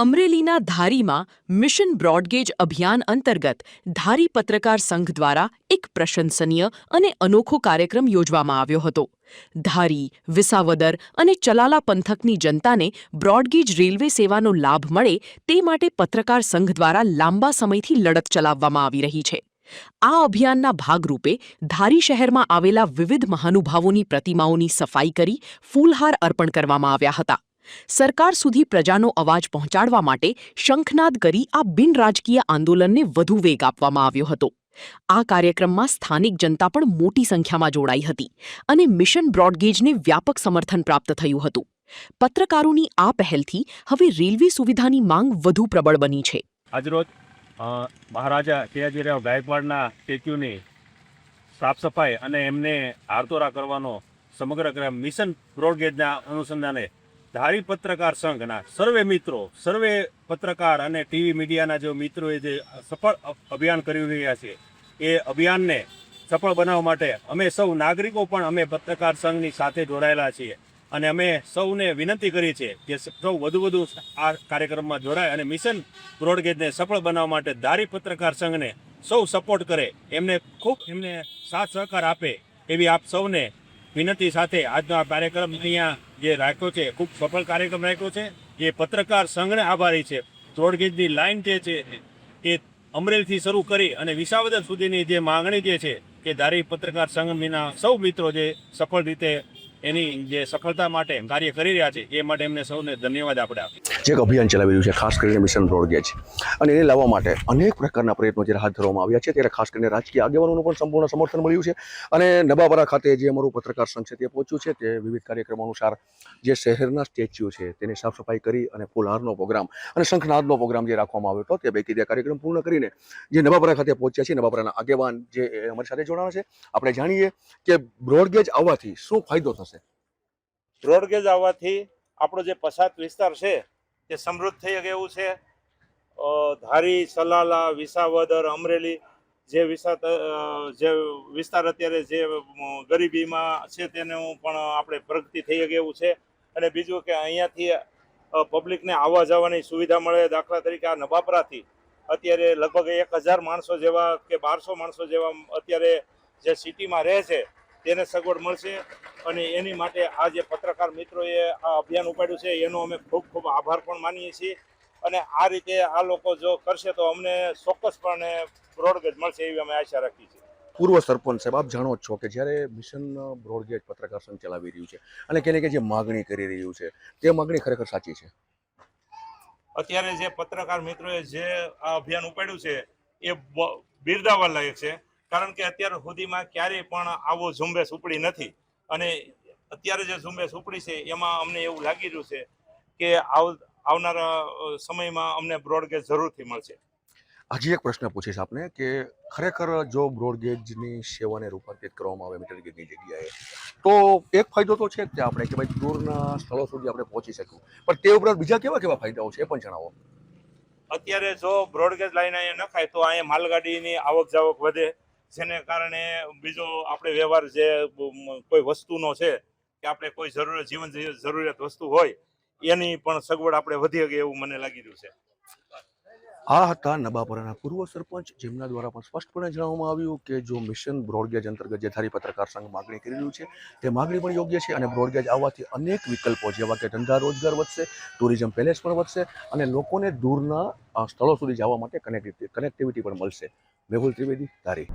અમરેલીના ધારીમાં mission broad gauge અભિયાન અંતર્ગત ધારી પત્રકાર સંઘ દ્વારા એક પ્રશંસનીય અને અનોખો કાર્યક્રમ યોજવામાં આવ્યો હતો. ધારી, વિસાવદર અને ચલાલા પંથકની જનતાને બ્રોડગેજ રેલવે સેવાનો લાભ મળે તે માટે પત્રકાર સંઘ દ્વારા લાંબા સમયથી લડત ચલાવવામાં આવી રહી છે. આ અભિયાનના ભાગરૂપે ધારી શહેરમાં આવેલા વિવિધ મહાનુભાવોની પ્રતિમાઓની સફાઈ કરી ફૂલહાર અર્પણ કરવામાં આવ્યા હતા. સરકાર સુધી પ્રજાનો અવાજ પહોંચાડવા માટે શંખનાદ કરી આ બિનરાજકીય આંદોલનને વધુ વેગ આપવામાં આવ્યો હતો. આ કાર્યક્રમમાં સ્થાનિક જનતા પણ મોટી સંખ્યામાં જોડાઈ હતી અને મિશન બ્રોડગેજને વ્યાપક સમર્થન પ્રાપ્ત થયું હતું. પત્રકારોની આ પહેલથી હવે રેલવે સુવિધાની માંગ વધુ પ્રબળ બની છે. આજરોજ મહારાજા સયાજીરાવ ગાયકવાડના સ્ટેચ્યુની સાફ સફાઈ અને એમને હારતોરા કરવાનો સમગ્ર ક્રમ મિશન બ્રોડગેજના અનુસંધાને ધારી પત્રકાર સંઘના સર્વે મિત્રો, સર્વે પત્રકાર અને ટીવી મીડિયાના જે મિત્રોએ જે સફળ અભિયાન કરી રહ્યા છે એ અભિયાનને સફળ બનાવવા માટે અમે સૌ નાગરિકો પણ અમે પત્રકાર સંઘની સાથે જોડાયેલા છીએ અને અમે સૌને વિનંતી કરી છે કે સૌ વધુ આ કાર્યક્રમમાં જોડાય અને મિશન બ્રોડગેજને સફળ બનાવવા માટે ધારી પત્રકાર સંઘને સૌ સપોર્ટ કરે, એમને સાથ સહકાર આપે એવી આપ સૌને વિનંતી સાથે આજનો આ કાર્યક્રમ અહીંયા જે રાખ્યો છે ખૂબ સફળ કાર્યક્રમ રાખ્યો છે. જે પત્રકાર સંઘને આભારી છે. બ્રોડગેજની લાઇન જે છે એ અમરેલીથી શરૂ કરી અને વિસાવદર સુધીની જે માંગણી જે છે કે ધારી પત્રકાર સંઘના સૌ મિત્રો જે સફળ રીતે એની જે સફળતા માટે કાર્ય કરી રહ્યા છે એ માટે એમને સૌને ધન્યવાદ આપણે આપીએ. જે એક અભિયાન ચલાવી રહ્યું છે ખાસ કરીને મિશન બ્રોડગેજ અને એને લાવવા માટે અનેક પ્રકારના પ્રયત્નો જ્યારે હાથ ધરવામાં આવ્યા છે ત્યારે ખાસ કરીને રાજકીય આગેવાનોનું પણ સંપૂર્ણ સમર્થન મળ્યું છે અને નવાપરા ખાતે જે અમારું પત્રકાર સંઘ છે તે પહોંચ્યું છે તે વિવિધ કાર્યક્રમો અનુસાર જે શહેરના સ્ટેચ્યુ છે તેની સાફ સફાઈ કરી અને ફૂલહારનો પ્રોગ્રામ અને શંખનાદનો પ્રોગ્રામ જે રાખવામાં આવ્યો હતો તે પૈકી તે કાર્યક્રમ પૂર્ણ કરીને જે નવાપરા ખાતે પહોંચ્યા છે નવાપરાના આગેવાન જે અમારી સાથે જોડાણા છે આપણે જાણીએ કે બ્રોડગેજ આવવાથી શું ફાયદો થશે. બ્રોડગેજ આવવાથી આપણો જે પછાત વિસ્તાર છે તે સમૃદ્ધ થઈ ગયું છે. ધારી, સલાલા, વિસાવદર, અમરેલી જે વિસ્તાર અત્યારે જે ગરીબીમાં છે તેનું પણ આપણે પ્રગતિ થઈ ગયું છે. અને બીજું કે અહીંયાથી પબ્લિકને આવવા જવાની સુવિધા મળે. દાખલા તરીકે આ નવાપરાથી અત્યારે લગભગ 1000 માણસો જેવા કે 1200 માણસો જેવા અત્યારે જે સિટીમાં રહે છે તેને સગવડ મળશે અને એની માટે આ જે પત્રકાર મિત્રોએ આ અભિયાન ઉપાડ્યું છે એનો અમે ખૂબ ખૂબ આભાર પણ માનીએ છીએ. અને આ રીતે આ લોકો જો કરશે તો અમને ચોક્કસપણે બ્રોડગેજ મળશે એવી અમે આશા રાખીએ છીએ. પૂર્વ સરપંચ સાહેબ, આપ જાણો છો કે જ્યારે મિશન બ્રોડગેજ પત્રકાર સંઘ ચલાવી રહ્યું છે અને કે જે માગણી કરી રહ્યું છે તે માગણી ખરેખર સાચી છે. અત્યારે જે પત્રકાર મિત્રોએ જે આ અભિયાન ઉપાડ્યું છે એ બિરદાવવા લાયક છે. કારણ કે અત્યાર સુધીમાં ક્યારેય પણ આવો ઝુંબેશ ઉપડી નથી અને અત્યારે જે ઝુંબેશ ઉપડી છે એમાં અમને એવું લાગી રહ્યું છે કે આવનારા સમયમાં અમને બ્રોડગેજ જરૂરથી મળશે. હજી એક પ્રશ્ન પૂછીશ આપને કે ખરેખર જો બ્રોડગેજની સેવાને રૂપાંતરિત કરવામાં આવે મીટર ગેજની જગ્યાએ તો એક ફાયદો તો છે જ તે આપણે કે ભાઈ દૂરના સ્થળો સુધી આપણે પહોંચી શકીએ, પણ તે ઉપરાંત બીજા કેવા ફાયદાઓ છે એ પણ જણાવો. અત્યારે જો બ્રોડગેજ લાઈન અહીંયા નખાય તો અહીંયા માલગાડીની આવક જાવક વધે, જેને કારણે બીજો આપણે વ્યવહાર જે કોઈ વસ્તુનો છે કે આપણે કોઈ જીવન જરૂરિયાત વસ્તુ હોય એની પણ સગવડ આપણે વધી શકે એવું મને લાગી રહ્યું છે. આ હતા નવાપરાના પૂર્વ સરપંચ જેમના દ્વારા પણ સ્પષ્ટપણે જણાવવામાં આવ્યું કે જો મિશન બ્રોડગેજ અંતર્ગત જે ધારી પત્રકાર સંઘ માગણી કરી રહ્યું છે તે માગણી પણ યોગ્ય છે અને બ્રોડગેજ આવવાથી અનેક વિકલ્પો જેવા કે ધંધા રોજગાર વધશે, ટુરિઝમ પેલેસ પણ વધશે અને લોકોને દૂરના સ્થળો સુધી જવા માટે કનેક્ટિવિટી પણ મળશે. મેહુલ ત્રિવેદી, ધારી.